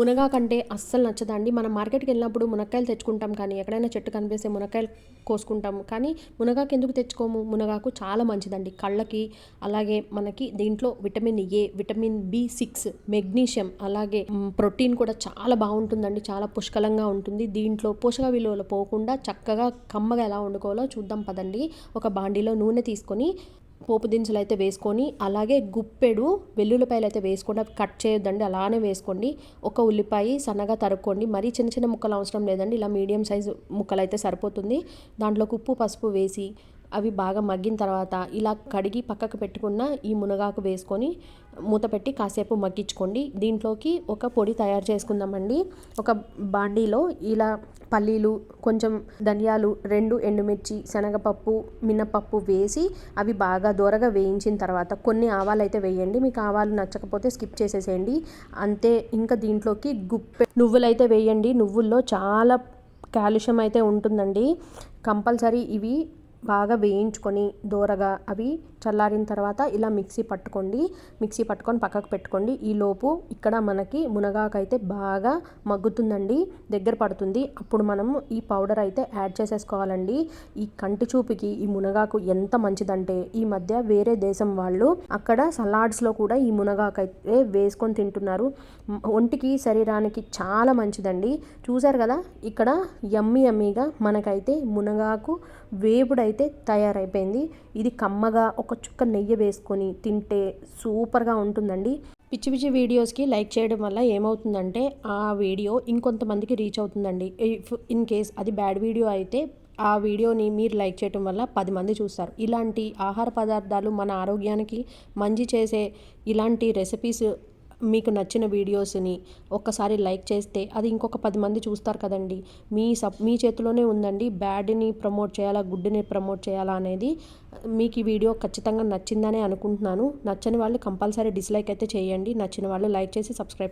మునగాకంటే అస్సలు నచ్చదండి. మనం మార్కెట్‌కి వెళ్ళినప్పుడు మునక్కాయలు తెచ్చుకుంటాం కానీ, ఎక్కడైనా చెట్టు కనిపిస్తే మునక్కాయలు కోసుకుంటాం. కానీ మునగాకు ఎందుకు తెచ్చుకోము? మునగాకు చాలా మంచిదండి కళ్ళకి. అలాగే మనకి దీంట్లో vitamin A, vitamin B6, magnesium, అలాగే ప్రోటీన్ కూడా చాలా బాగుంటుందండి. చాలా పుష్కలంగా ఉంటుంది. దీంట్లో పోషక విలువలు పోకుండా చక్కగా కమ్మగా ఎలా వండుకోవాలో చూద్దాం పదండి. ఒక బాండీలో నూనె తీసుకొని పోపు దినుసులు అయితే వేసుకొని, అలాగే గుప్పెడు వెల్లుల్లిపాయలు అయితే వేసుకోండి. అవి కట్ చేయొద్దండి, అలానే వేసుకోండి. ఒక ఉల్లిపాయ సన్నగా తరుక్కోండి. మరీ చిన్న చిన్న ముక్కలు అవసరం లేదండి, ఇలా మీడియం సైజు ముక్కలు అయితే సరిపోతుంది. దాంట్లోకి ఉప్పు పసుపు వేసి అవి బాగా మగ్గిన తర్వాత ఇలా కడిగి పక్కకు పెట్టుకున్న ఈ మునగాకు వేసుకొని మూత పెట్టి కాసేపు మగ్గించుకోండి. దీంట్లోకి ఒక పొడి తయారు చేసుకుందామండి. ఒక బాండీలో ఇలా పల్లీలు, కొంచెం ధనియాలు, 2 ఎండుమిర్చి, శనగపప్పు, మినపప్పు వేసి అవి బాగా దోరగా వేయించిన తర్వాత కొన్ని ఆవాలు అయితే వేయండి. మీకు ఆవాలు నచ్చకపోతే స్కిప్ చేసేసేయండి అంతే. ఇంకా దీంట్లోకి నువ్వులు అయితే వేయండి. నువ్వుల్లో చాలా కాల్షియం అయితే ఉంటుందండి. కంపల్సరీ ఇవి బాగా వేయించుకొని దోరగా అవి చల్లారిన తర్వాత ఇలా మిక్సీ పట్టుకొని పక్కకు పెట్టుకోండి. ఈలోపు ఇక్కడ మనకి మునగాకు అయితే బాగా మగ్గుతుందండి, దగ్గర పడుతుంది. అప్పుడు మనము ఈ పౌడర్ అయితే యాడ్ చేసేసుకోవాలండి. ఈ కంటి చూపుకి ఈ మునగాకు ఎంత మంచిదంటే ఈ మధ్య వేరే దేశం వాళ్ళు అక్కడ సలాడ్స్లో కూడా ఈ మునగాకు అయితే వేసుకొని తింటున్నారు. ఒంటికి శరీరానికి చాలా మంచిదండి. చూసారు కదా, ఇక్కడ యమ్మీగా మనకైతే మునగాకు వేపుడైతే తయారైపోయింది. ఇది కమ్మగా ఒక చుక్క నెయ్యి వేసుకొని తింటే సూపర్గా ఉంటుందండి. పిచ్చి పిచ్చి వీడియోస్కి లైక్ చేయడం వల్ల ఏమవుతుందంటే ఆ వీడియో ఇంకొంతమందికి రీచ్ అవుతుందండి. ఇన్ కేస్ అది బ్యాడ్ వీడియో అయితే ఆ వీడియోని మీరు లైక్ చేయడం వల్ల 10 మంది చూస్తారు. ఇలాంటి ఆహార పదార్థాలు మన ఆరోగ్యానికి మంచి చేసే ఇలాంటి రెసిపీస్ మీకు నచ్చిన వీడియోస్ని ఒక్కసారి లైక్ చేస్తే అది ఇంకొక 10 మంది చూస్తారు కదండి. మీ చేతిలోనే ఉందండి, బ్యాడ్ని ప్రమోట్ చేయాలా, గుడ్ని ప్రమోట్ చేయాలా అనేది. మీకు ఈ వీడియో ఖచ్చితంగా నచ్చిందనే అనుకుంటున్నాను. నచ్చని వాళ్ళు కంపల్సరీ డిస్లైక్ అయితే చేయండి. నచ్చిన వాళ్ళు లైక్ చేసి సబ్స్క్రైబ్